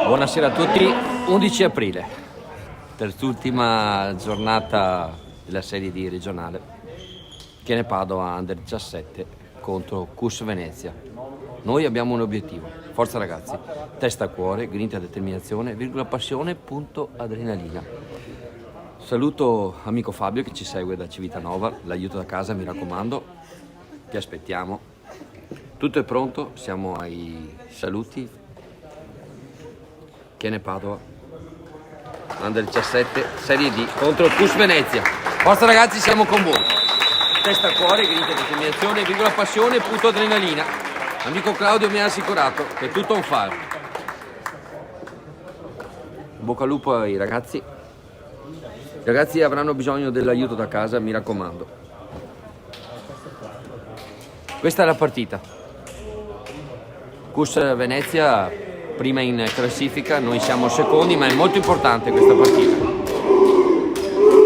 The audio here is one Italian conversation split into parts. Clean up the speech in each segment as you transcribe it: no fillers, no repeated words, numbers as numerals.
Buonasera a tutti, 11 aprile, terz'ultima giornata della Serie D regionale. Chiene Padova Under 17 contro Cus Venezia. Noi abbiamo un obiettivo, forza ragazzi, testa a cuore, grinta, determinazione, virgola passione, punto adrenalina. Saluto amico Fabio che ci segue da Civitanova, l'aiuto da casa mi raccomando, ti aspettiamo. Tutto è pronto, siamo ai saluti. Chiene Padova Under 17 Serie D contro Cus Venezia. Forza ragazzi, siamo con voi. Testa a cuore, grinta, determinazione, virgola passione, punto adrenalina. Amico Claudio mi ha assicurato che è tutto on fire. Bocca al lupo ai ragazzi. I ragazzi avranno bisogno dell'aiuto da casa, mi raccomando. Questa è la partita. Cus Venezia prima in classifica, noi siamo secondi, ma è molto importante questa partita.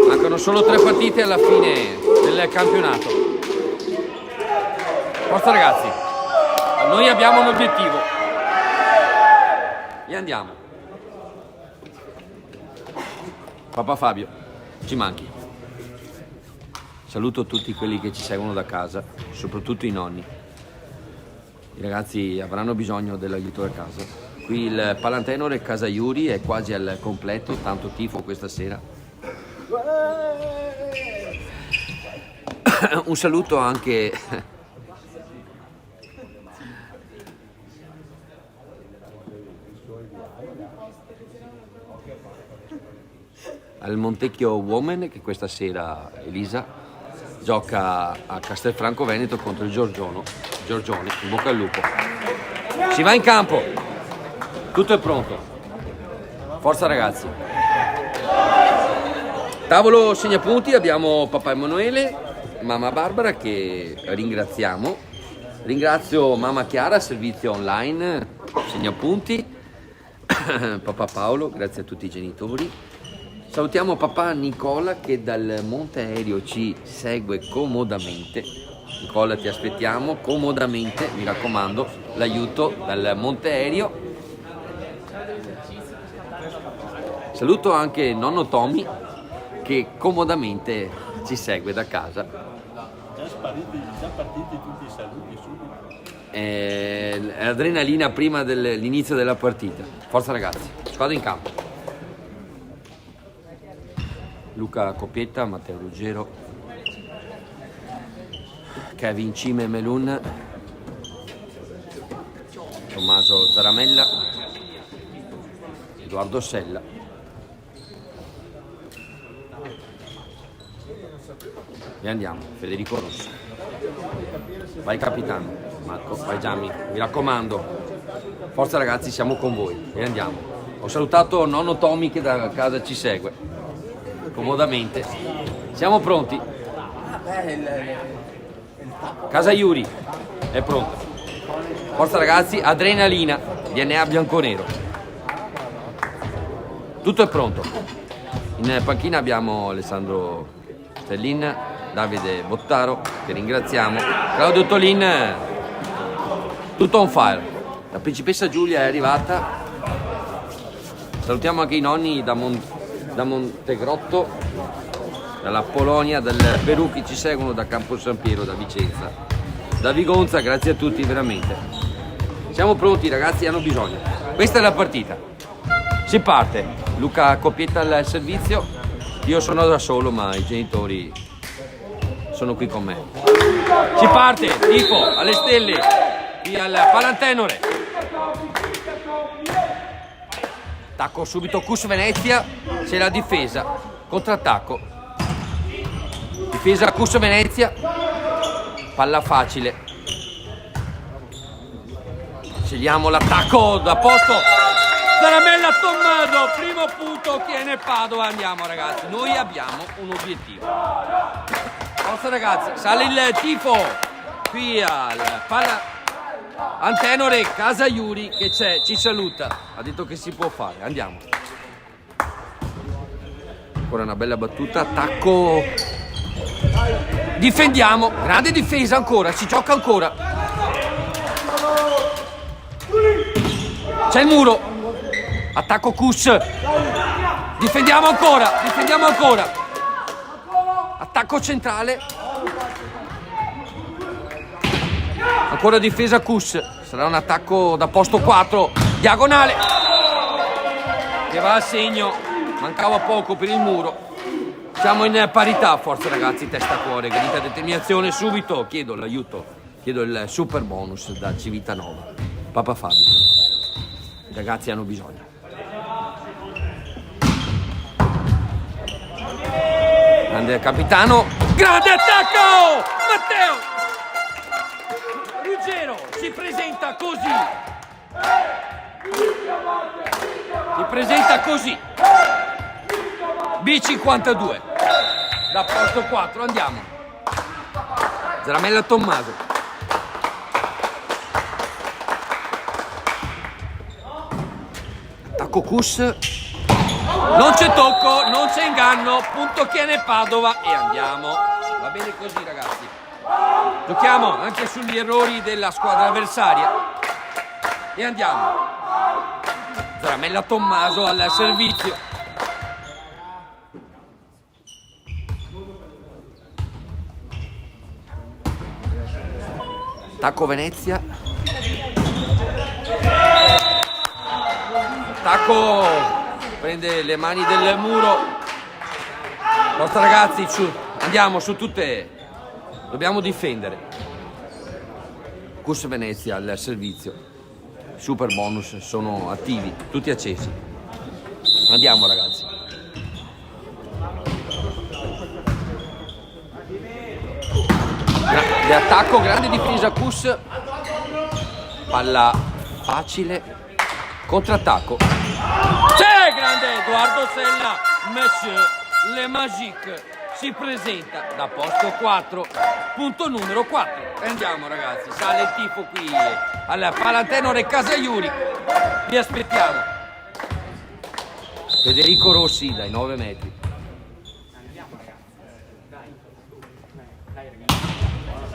Mancano solo 3 partite alla fine del campionato. Forza ragazzi, noi abbiamo un obiettivo e andiamo. Papà Fabio, ci manchi. Saluto tutti quelli che ci seguono da casa, soprattutto i nonni. I ragazzi avranno bisogno dell'aiuto da casa. Qui il Palantenore Casa Iuri è quasi al completo, tanto tifo questa sera. Un saluto anche al Montecchio Women che questa sera Elisa gioca a Castelfranco Veneto contro il Giorgione, in bocca al lupo. Si va in campo. Tutto è pronto. Forza ragazzi. Tavolo segnapunti, abbiamo papà Emanuele, mamma Barbara che ringraziamo. Ringrazio mamma Chiara, servizio online, segnapunti. Papà Paolo, grazie a tutti i genitori. Salutiamo papà Nicola che dal Monte Aereo ci segue comodamente. Nicola, ti aspettiamo comodamente, mi raccomando, l'aiuto dal Monte Aereo. Saluto anche nonno Tommy che comodamente ci segue da casa. Già partiti tutti i saluti subito. Adrenalina prima dell'inizio della partita. Forza ragazzi, squadra in campo. Luca Coppietta, Matteo Ruggero, Kevin Cime Melun, Tommaso Zaramella, Edoardo Sella. E andiamo, Federico Rosso. Vai capitano, Marco, vai Gianni, mi raccomando. Forza ragazzi, siamo con voi. E andiamo. Ho salutato nonno Tommy che da casa ci segue. Comodamente. Siamo pronti? Casa Iuri è pronta. Forza ragazzi, adrenalina, DNA bianconero. Tutto è pronto. In panchina abbiamo Alessandro Stellin, Davide Bottaro, che ringraziamo, Claudio Tolin, tutto on fire. La principessa Giulia è arrivata. Salutiamo anche i nonni da Montegrotto, dalla Polonia, dal Perù che ci seguono, da Campo San Piero, da Vicenza, da Vigonza, grazie a tutti veramente. Siamo pronti ragazzi, hanno bisogno. Questa è la partita. Si parte. Luca Coppietta al servizio. Io sono da solo ma i genitori sono qui con me. Si parte, tifo alle stelle, qui al Palantenore. Attacco subito Cus Venezia, c'è la difesa, contrattacco. Difesa Cus Venezia, palla facile. Scegliamo l'attacco da posto. Zaramella Tommaso, primo punto, Chiene Padova. Andiamo ragazzi, noi abbiamo un obiettivo. Forza ragazzi, sale il tifo qui al Palantenore Casa Iuri che c'è, ci saluta, ha detto che si può fare, andiamo. Ancora una bella battuta, attacco Difendiamo, grande difesa ancora, si gioca ancora. C'è il muro. Attacco Kus. Difendiamo ancora, difendiamo ancora. Attacco centrale. Ancora difesa Kus. Sarà un attacco da posto 4. Diagonale. Che va a segno. Mancava poco per il muro. Siamo in parità, forza ragazzi, testa cuore, grinta determinazione subito. Chiedo l'aiuto, chiedo il super bonus da Civitanova. Papa Fabio. I ragazzi hanno bisogno. Grande capitano. Grande attacco! Matteo! Ruggero si presenta così. Si presenta così. B52 da posto 4, andiamo. Zaramella Tommaso. Attacco Kus. Non c'è tocco, non c'è inganno. Punto Chiene Padova e andiamo. Va bene così ragazzi. Giochiamo anche sugli errori della squadra avversaria. E andiamo. Zaramella Tommaso al servizio. Attacco Venezia. Attacco prende le mani del muro. Forza ragazzi, andiamo su tutte. Dobbiamo difendere. Kus Venezia al servizio. Super bonus sono attivi, tutti accesi. Andiamo ragazzi. Grande attacco, grande difesa Kus. Palla facile. Contrattacco. C'è grande Edoardo Sella. Monsieur Le Magique si presenta da posto 4. Punto numero 4. E andiamo ragazzi. Sale il tifo qui al Palantenore Casaiuri. Vi aspettiamo. Federico Rossi dai 9 metri.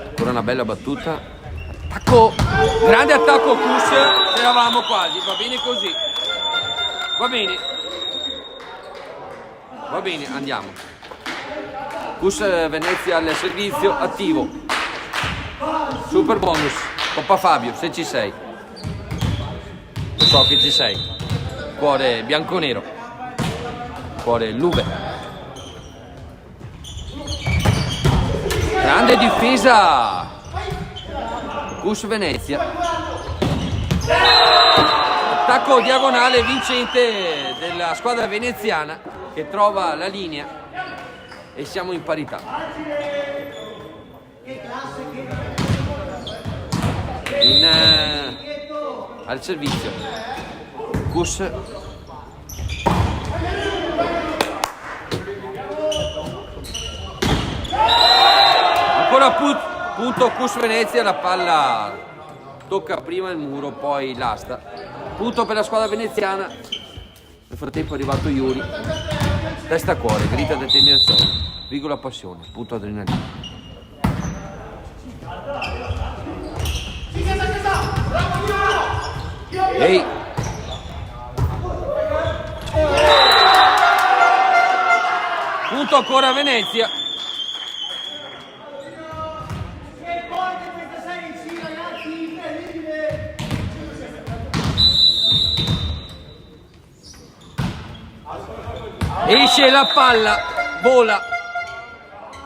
Ancora una bella battuta. Attacco. Grande attacco Kus. Eravamo quasi. Va bene così. Va bene. Va bene, andiamo. Kus Venezia al servizio attivo. Super bonus. Papa Fabio, se ci sei. So che ci sei. Cuore bianconero. Cuore Lube. Grande difesa Kus Venezia. Attacco diagonale vincente della squadra veneziana che trova la linea e siamo in parità. Al servizio Kus. Ancora punto Kus Venezia, la palla tocca prima il muro, poi l'asta. Punto per la squadra veneziana. Nel frattempo è arrivato Yuri. Testa a cuore, grida determinazione, virgola passione, punto adrenalina. Ehi! Punto ancora Venezia. Esce la palla, vola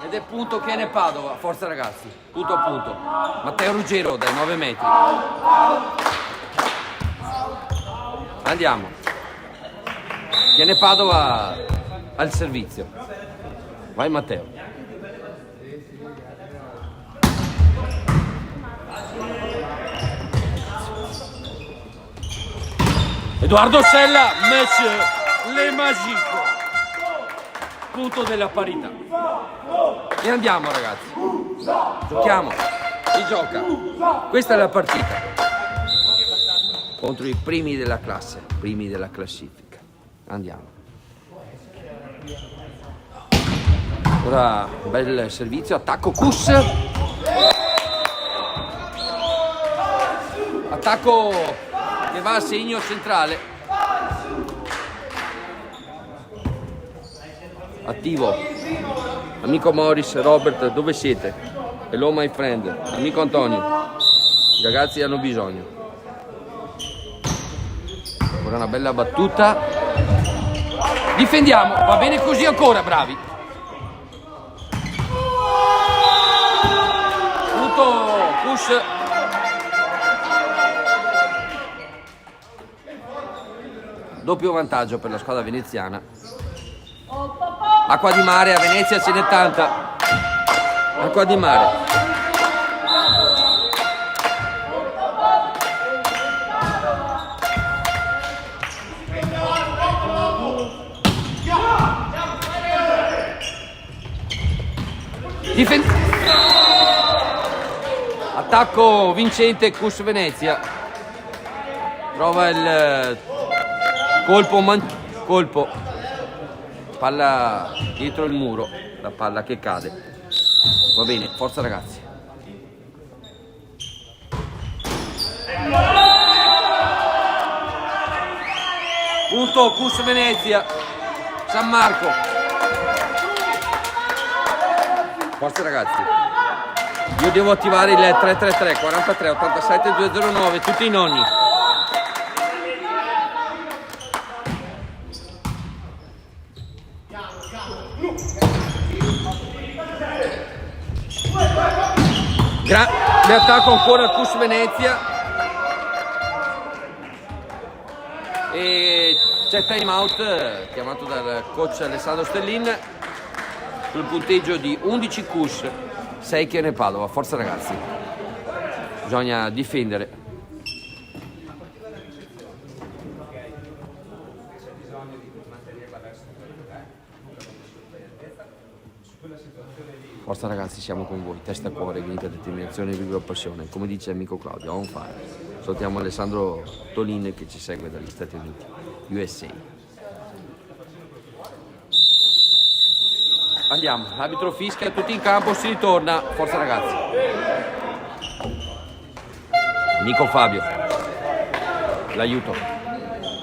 ed è punto Chiene Padova. Forza ragazzi, punto a punto. Matteo Ruggero dai 9 metri. Andiamo. Chiene Padova al servizio. Vai Matteo. Edoardo Sella, Monsieur Le Magique. Punto della parità. E andiamo ragazzi. Giochiamo. Si gioca. Questa è la partita. Contro i primi della classe, primi della classifica. Andiamo. Ora bel servizio, attacco Kus. Attacco che va a segno centrale. Attivo. Amico Morris, Robert, dove siete? Hello my friend. Amico Antonio. I ragazzi hanno bisogno. Ora una bella battuta. Difendiamo, va bene così ancora, bravi. Punto push. Doppio vantaggio per la squadra veneziana. Acqua di mare a Venezia ce n'è tanta. Acqua di mare. Attacco vincente Kus Venezia. Trova il colpo. Palla dietro il muro, la palla che cade. Va bene, forza ragazzi. Punto Kus Venezia. San Marco. Forza ragazzi. Io devo attivare il 333 43 87 209, tutti i nonni. Grande attacco ancora al Kus Venezia. E c'è time out chiamato dal coach Alessandro Stellin sul punteggio di 11 Kus, 6 Chiene Padova. Forza ragazzi, bisogna difendere. Forza ragazzi, siamo con voi, testa a cuore, grinta, determinazione, vigore e passione. Come dice l'amico Claudio, on fire. Salutiamo Alessandro Tolin che ci segue dagli Stati Uniti, USA. Andiamo, arbitro fischia, tutti in campo, si ritorna. Forza ragazzi. Nico Fabio, l'aiuto,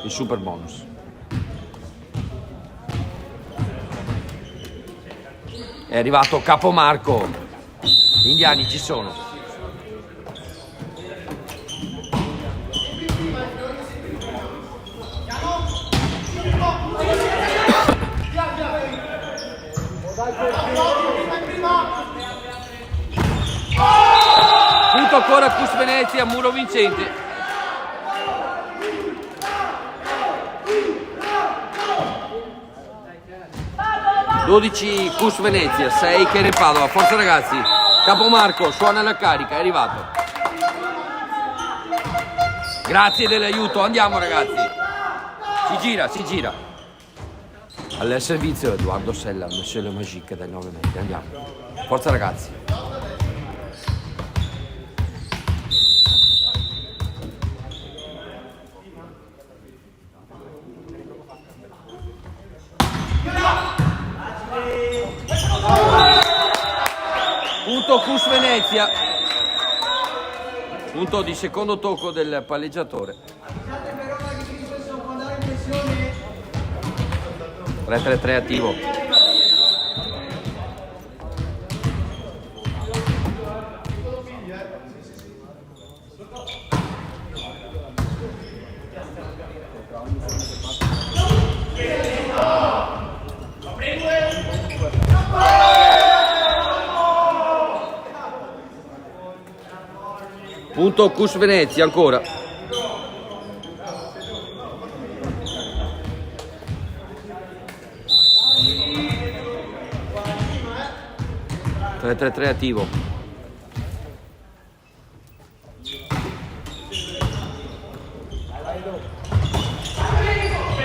il super bonus. È arrivato Capomarco. Gli indiani ci sono. Punto ancora Kus Venezia, muro vincente. (12 Kus Venezia, 6 Chiene Padova). Forza ragazzi. Capomarco suona la carica, è arrivato. Grazie dell'aiuto, andiamo ragazzi. Si gira. Al servizio Edoardo Sella, Monsieur Le Magique dai 9 metri, andiamo. Forza ragazzi. Punto Kus Venezia. Punto di secondo tocco del palleggiatore. 3-3-3 attivo. Punto Kus Venezia ancora. (3-3-3) attivo.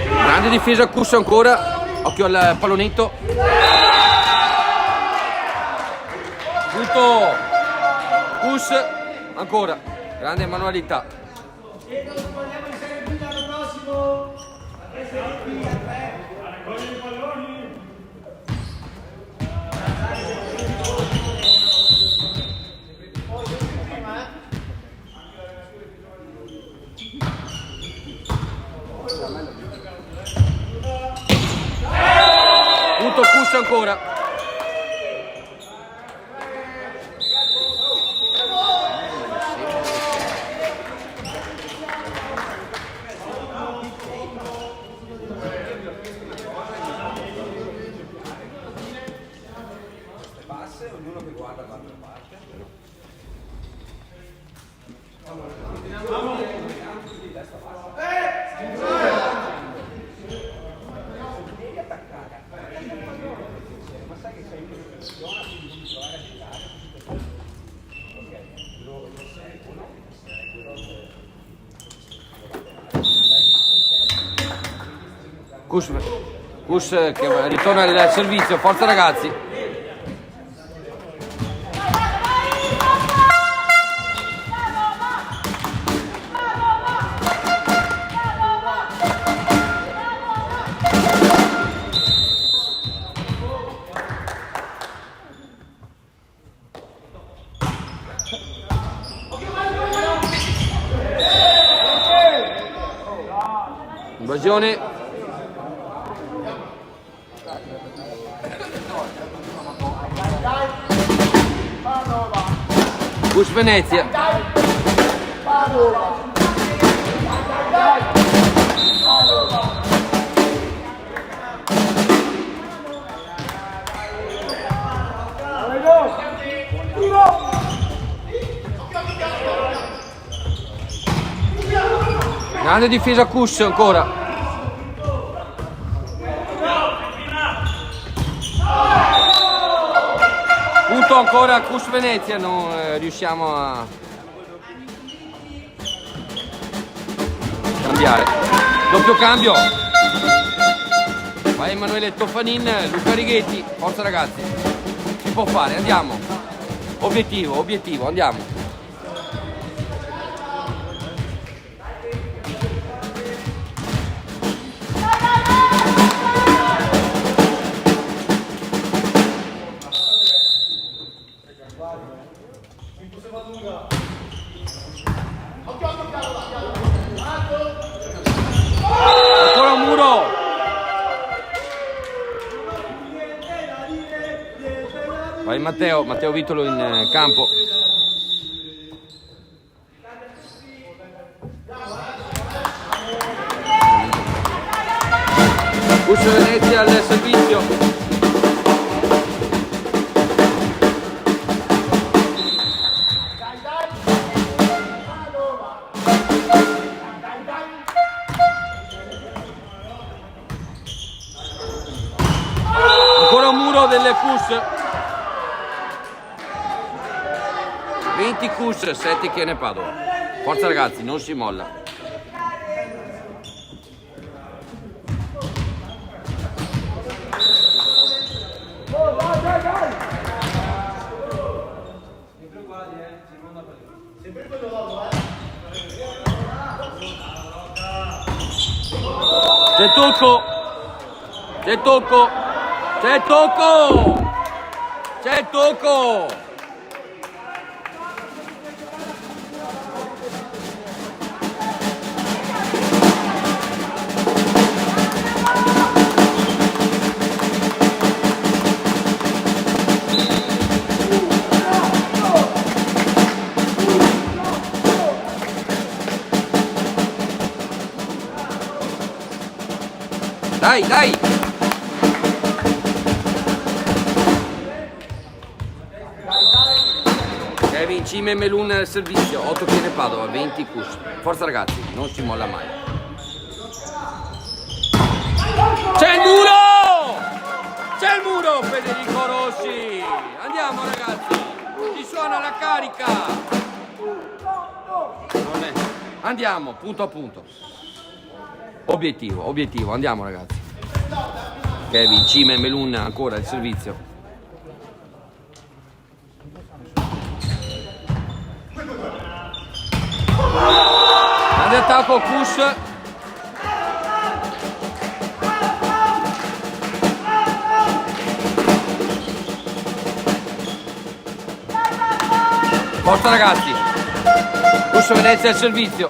Grande difesa Kus ancora. Occhio al pallonetto. Punto Kus ancora. Grande manualità. Kush ancora. Kush che ritorna al servizio, forza ragazzi. Invasione. Kush Venezia. Grande difesa Kush ancora. Punto ancora Kush Venezia, non riusciamo a cambiare. Doppio cambio. Vai Emanuele Toffanin, Luca Righetti, forza ragazzi. Si può fare, andiamo. Obiettivo, andiamo. Ancora un muro. Vai Matteo Vitolo in campo. Kush Venezia al servizio. Ancora un muro delle Kush. 20 Kush, 7 Chiene Padova. Forza ragazzi, non si molla. C'è tocco. C'è tocco. C'è tocco. C'è tocco. Dai, dai! Kevin, Cime e Melun al servizio, 8 Chiene Padova, 20 Kush. Forza ragazzi, non si molla mai. C'è il muro! C'è il muro, Federico Rossi! Andiamo ragazzi! Ci suona la carica! Non è. Andiamo, punto a punto. Obiettivo, andiamo ragazzi. Kevin, Cime e Melun ancora al servizio. Grande attacco Kush. Forza ragazzi. Kush Venezia al servizio.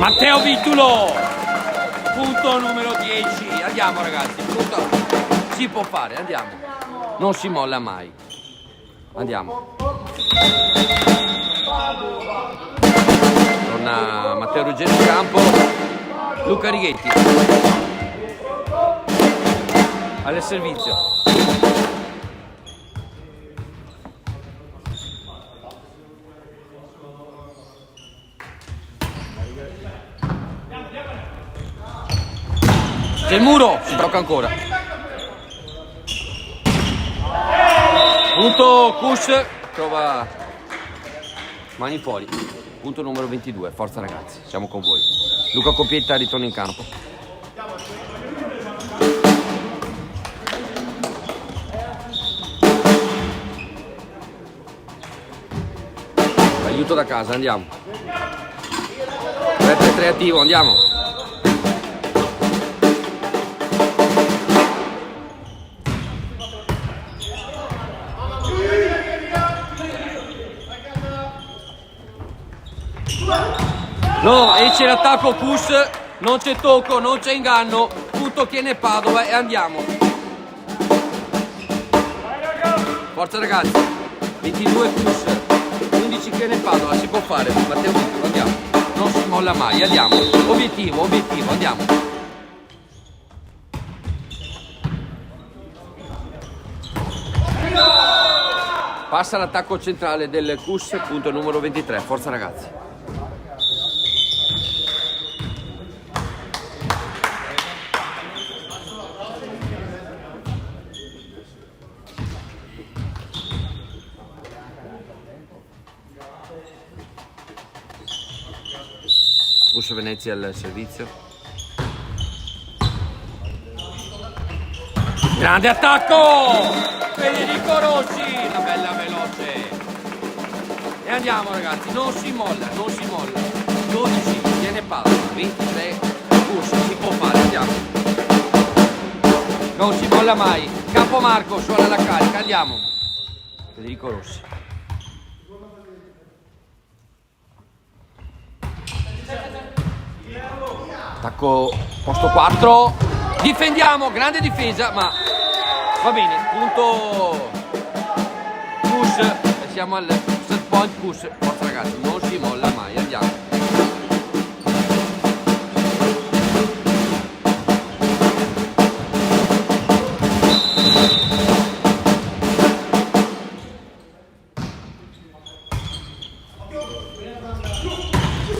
Matteo Vitulo, punto numero 10. Andiamo ragazzi, punto. Si può fare, andiamo. Non si molla mai. Andiamo. Torna Matteo Ruggeri in campo. Luca Righetti. Al servizio. C'è il muro, si tocca ancora. Punto Kush, trova mani fuori. Punto numero 22, forza ragazzi, siamo con voi. Luca Copietta ritorna in campo. Aiuto da casa, andiamo. 3-3 attivo, andiamo. No, esce l'attacco Kush, non c'è tocco, non c'è inganno, punto Chiene Padova e andiamo. Forza ragazzi, 22 Kush, 11 Chiene Padova, si può fare, Matteo Vitulo, andiamo. Non si molla mai, andiamo. Obiettivo, andiamo. Passa l'attacco centrale del Kush, punto numero 23, forza ragazzi. Kush Venezia al servizio. Grande attacco! Federico Rossi, la bella veloce. E andiamo ragazzi, non si molla. 12, tiene palla, 23, Kush, si può fare, andiamo. Non si molla mai. Capomarco suona la carica, andiamo. Federico Rossi. Attacco posto 4, difendiamo, grande difesa, ma va bene, punto Kush, e siamo al set point Kush, forza ragazzi, non si molla mai, andiamo.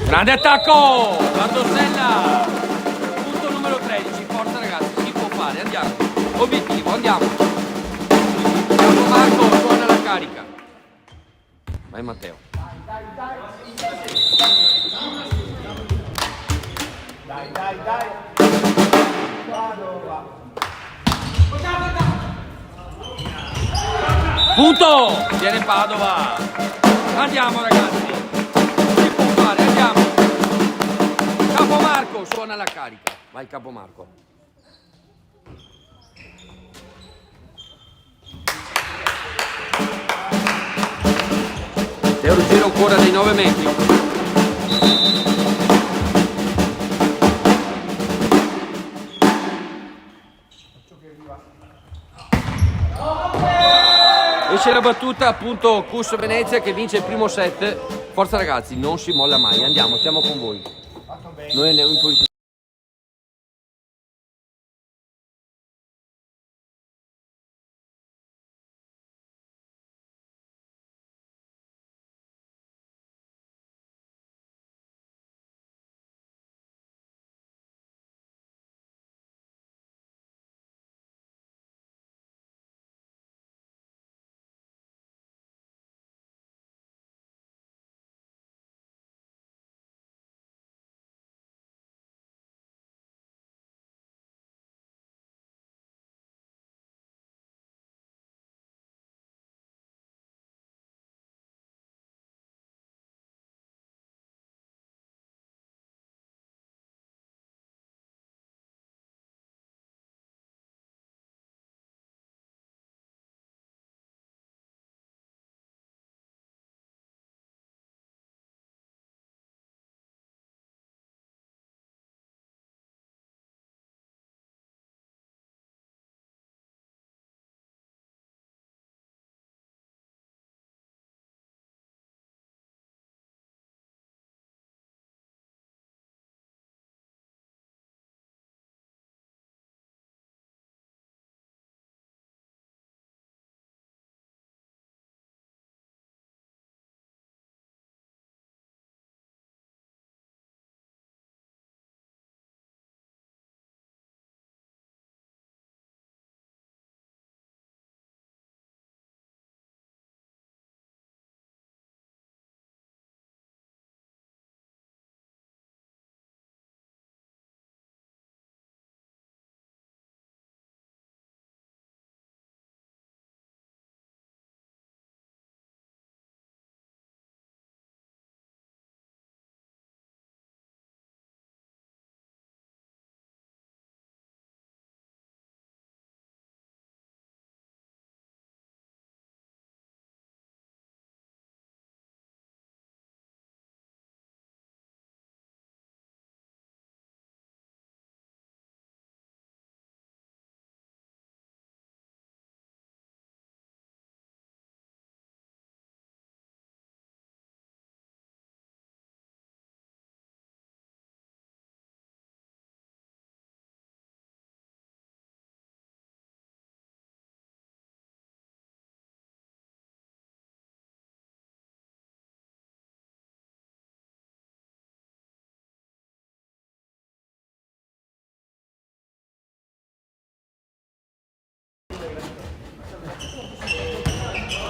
Grande attacco, Bardosella, punto numero 13, forza ragazzi, si può fare, andiamo, obiettivo, andiamo. Marco suona la carica. Vai Matteo. Dai. Punto, viene Padova. Andiamo ragazzi. Si può fare, andiamo. Capomarco suona la carica. Vai Capomarco. Teo Ruggero ancora dei 9 metri. Esce la battuta appunto Kush Venezia che vince il primo set. Forza ragazzi, non si molla mai. Andiamo, siamo con voi. Noi andiamo in posizione.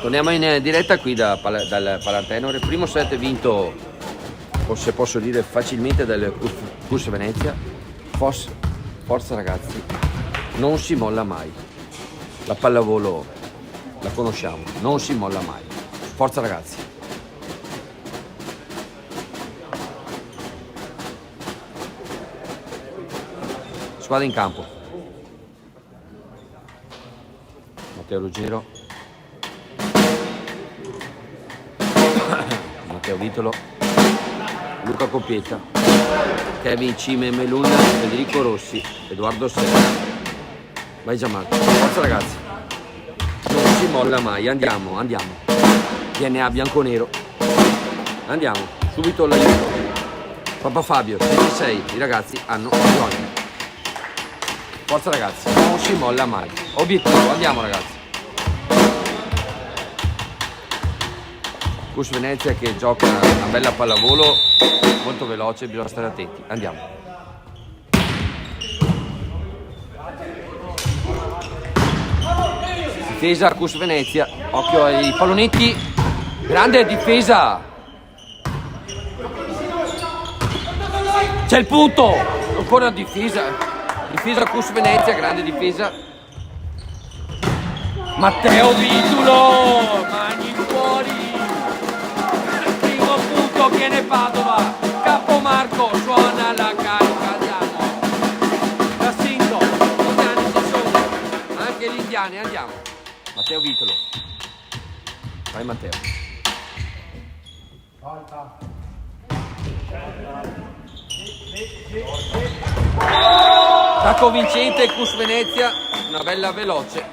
Torniamo in diretta qui dal Palantenore. Primo set vinto, se posso dire, facilmente dal CUS Venezia. Forza ragazzi, non si molla mai. La pallavolo la conosciamo, non si molla mai. Forza ragazzi. Squadra in campo. Matteo Ruggero, Matteo Vitolo, Luca Coppietta, Kevin Cime Melun, Federico Rossi, Edoardo Serra. Vai Gianmarco. Forza ragazzi, non si molla mai. Andiamo. DNA bianco-nero. Andiamo, subito l'aiuto. Papà Fabio, 6, i ragazzi hanno bisogno. Forza ragazzi, non si molla mai. Obiettivo, andiamo ragazzi. CUS Venezia che gioca una bella pallavolo, molto veloce, bisogna stare attenti. Andiamo. Difesa CUS Venezia, occhio ai pallonetti, grande difesa. C'è il punto, ancora difesa. Difesa CUS Venezia, grande difesa. Matteo Vitulo, mani fuori. Primo punto, viene Padova. Capomarco, suona la carica, andiamo. Cassinto, gli indiani ci sono. Anche gli indiani, andiamo. Matteo Vitulo. Vai Matteo. Attacco vincente CUS Venezia, una bella veloce.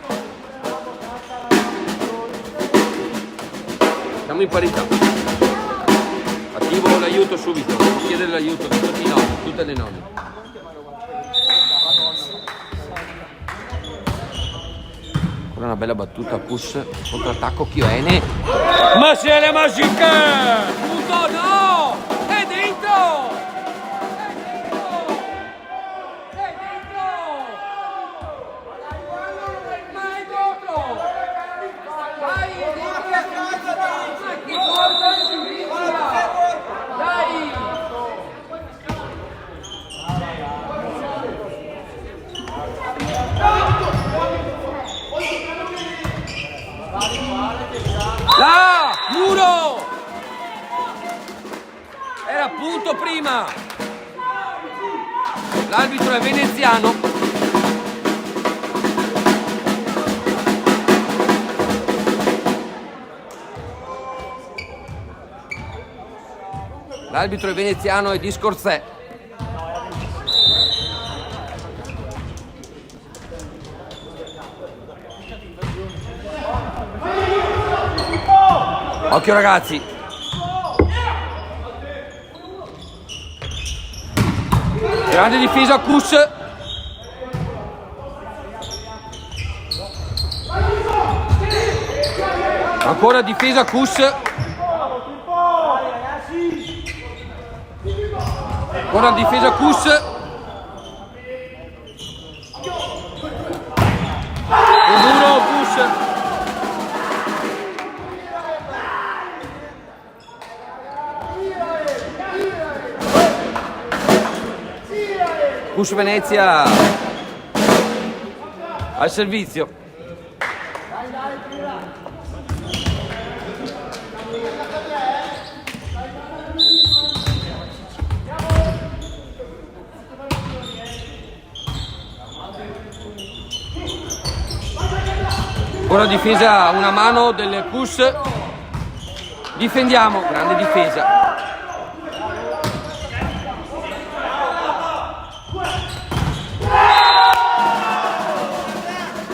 Siamo in parità. Attivo l'aiuto subito, devo chiedere l'aiuto di tutti i nonni, tutte le nonne. Ancora una bella battuta CUS, contrattacco Chioene. Ma se le magiche! Punto no! È dentro! Là! Muro! Era punto prima! L'arbitro è veneziano. L'arbitro è veneziano e di Scorzè. Occhio ragazzi. Grande difesa CUS. Ancora difesa CUS. Ancora difesa CUS. Il muro CUS. CUS Venezia al servizio. Buona difesa, una mano del CUS. Difendiamo, grande difesa.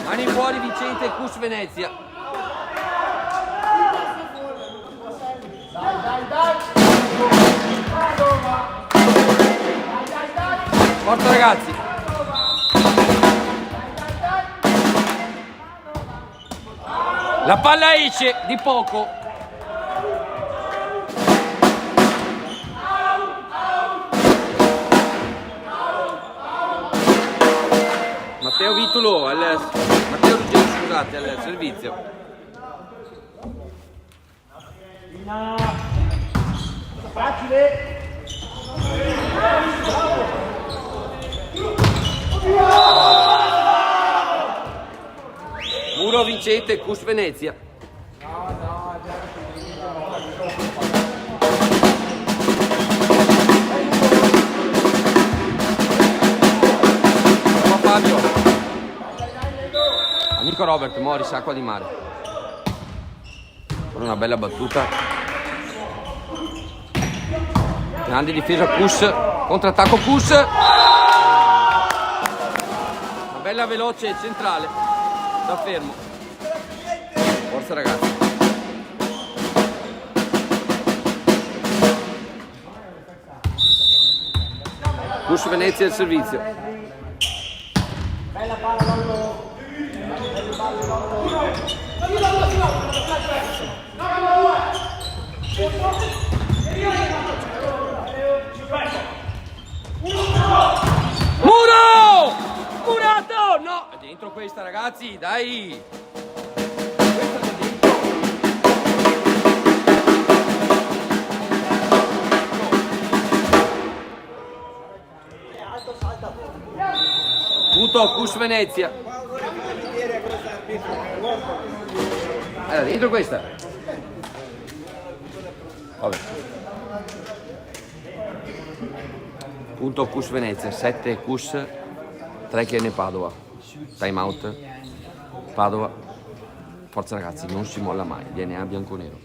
Mani fuori vincente CUS Venezia. Forza ragazzi. La palla esce di poco. Matteo Vitulo, Matteo Ruggero, scusate, al servizio. Facile. Muro vincente, Cus Venezia. Bravo Fabio. Amico Robert, Morris, acqua di mare. Una bella battuta. Grande difesa Cus, contrattacco Cus. Una bella veloce centrale, da fermo. Forza ragazzi. Cus Venezia al servizio. Bella palla Lollo. Muro! Murato! No! È dentro questa ragazzi, dai! Questa è dentro. Punto Cus Venezia. Era dentro questa. Vabbè. Punto Cus Venezia, 7 Cus, 3 Chiene Padova. Time out. Padova. Forza ragazzi, non si molla mai. DNA bianconero.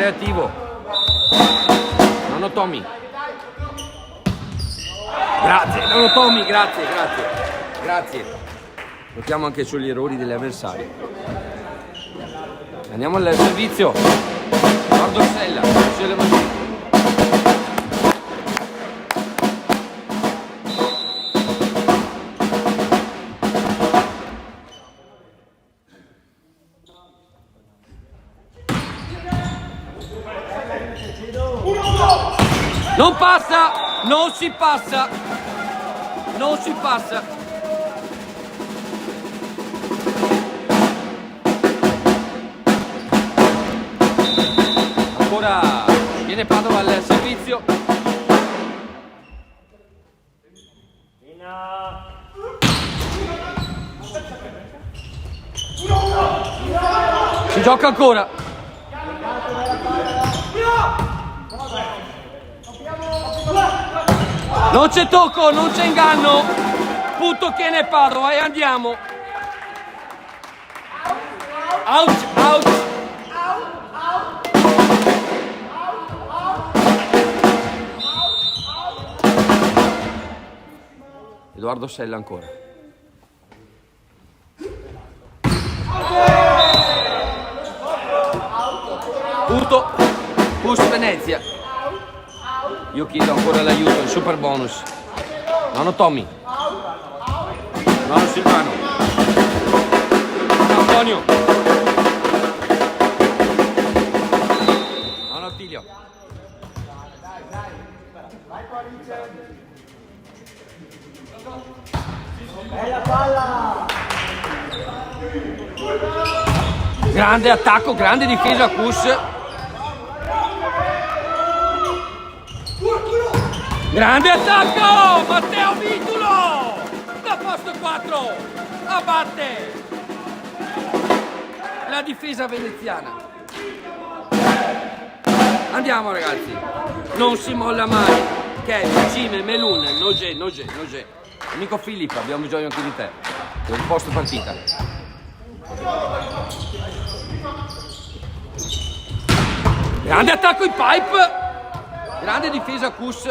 Attivo. Nonno Tommy. Grazie, nonno Tommy, grazie. Notiamo anche sugli errori degli avversari. Andiamo al servizio. Guardo Sella, sulle mani. Non passa, non si passa, non si passa. Ancora viene Padova al servizio. Si gioca ancora. Non c'è tocco, non c'è inganno. Punto Chiene Padova e andiamo. Out, out. Edoardo Sella ancora. Punto Cus Venezia. Io chiedo ancora l'aiuto, il super bonus. Nonno Tommy. Nonno Silvano. Nonno Antonio. Nonno Attilio. Bella palla. Grande attacco, grande difesa Cus. Grande attacco! Matteo Vitulo! Da posto 4! Abbatte! La difesa veneziana. Andiamo ragazzi! Non si molla mai! Kevin, Cime, Melun, Noge. Amico Filippo, abbiamo bisogno anche di te. Per il posto partita. Grande attacco in pipe! Grande difesa Cus.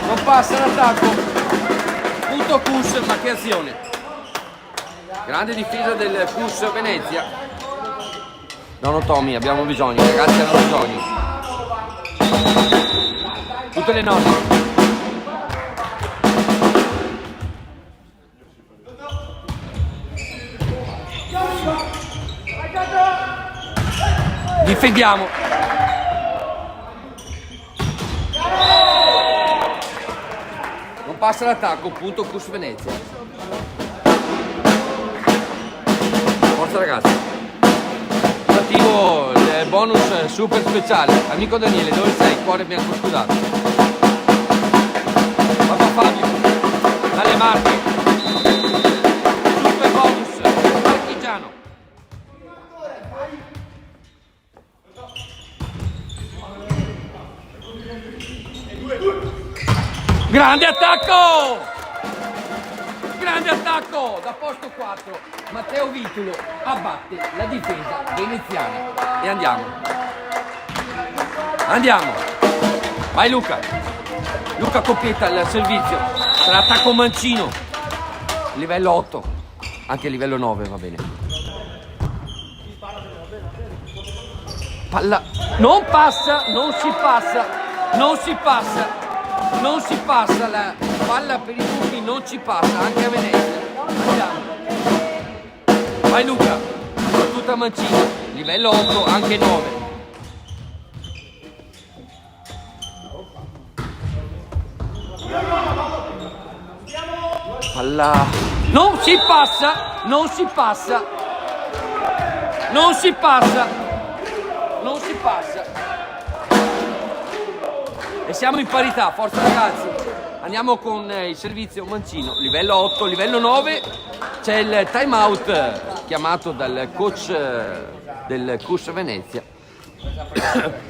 Non passa l'attacco. Punto Punto Cus, ma che azione. Grande difesa del Cus Venezia. No, Tommy, abbiamo bisogno, ragazzi, hanno bisogno. Tutte le norme. Difendiamo. Non passa l'attacco, punto Cus Venezia. Forza ragazzi. Attivo il bonus super speciale. Amico Daniele, dove sei? Cuore bianco scudato. Papà Fabio, dalle Marche. Super bonus, marchigiano. Grande attacco! Grande attacco! Da posto 4. Matteo Vitulo abbatte la difesa veneziana. E andiamo. Andiamo. Vai Luca. Luca Coppietta al servizio. Sarà attacco mancino. Livello 8. Anche livello 9 va bene. Palla. Non passa, non si passa. Non si passa. Non si passa, la palla per i buchi non ci passa, anche a Venezia. Andiamo. Vai Luca, tutta mancina, livello 8, anche 9. Palla. Non si passa, non si passa. Non si passa. Non si passa. E siamo in parità, forza ragazzi. Andiamo con il servizio mancino, livello 8, livello 9. C'è il time out chiamato dal coach del Cus Venezia.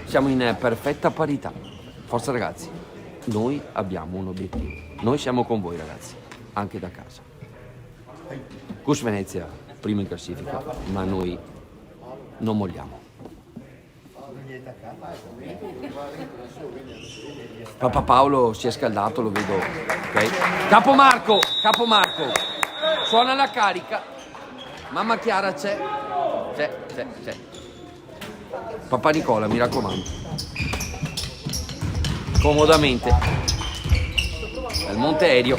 Siamo in perfetta parità. Forza ragazzi, noi abbiamo un obiettivo. Noi siamo con voi ragazzi, anche da casa. Cus Venezia primo in classifica, ma noi non molliamo. Papà Paolo si è scaldato, lo vedo. Ok. Capo Marco. Suona la carica. Mamma Chiara c'è. C'è. Papà Nicola, mi raccomando. Comodamente. Dal Monte Aereo.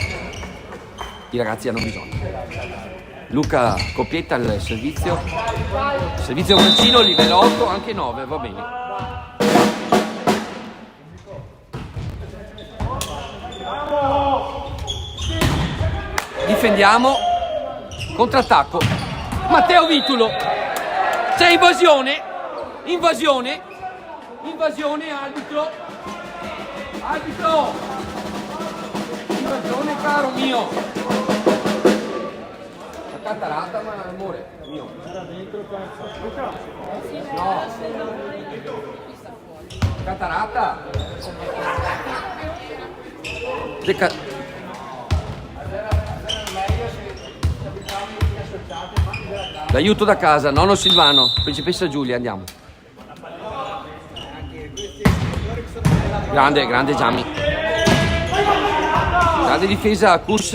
I ragazzi hanno bisogno. Luca Coppietta al servizio. Servizio mancino, livello 8, anche 9, va bene. Difendiamo. Contrattacco. Matteo Vitulo. C'è invasione. Invasione, arbitro. Invasione, caro mio. La catarata, ma amore mio. Era dentro no. Catarata. L'aiuto da casa, nonno Silvano, principessa Giulia, andiamo. Grande Gianni. Grande difesa a Cus.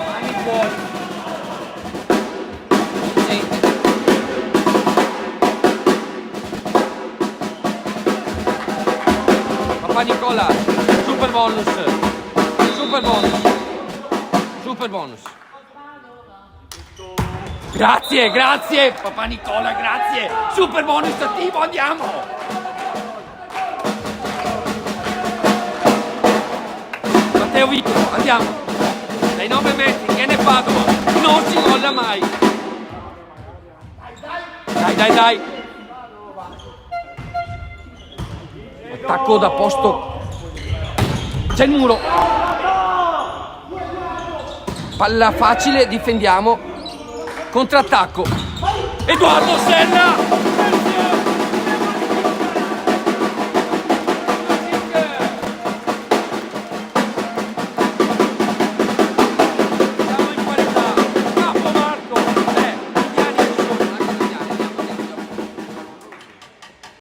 Mani fuori. Sì. Papà Nicola, super bonus. Grazie, papà Nicola, grazie. Super bonus attivo, andiamo. Matteo Vito, andiamo. Dai 9 metri, viene Padova. Non si molla mai. Dai. Attacco da posto. C'è il muro. Palla facile, difendiamo. Contrattacco. Edoardo Senna.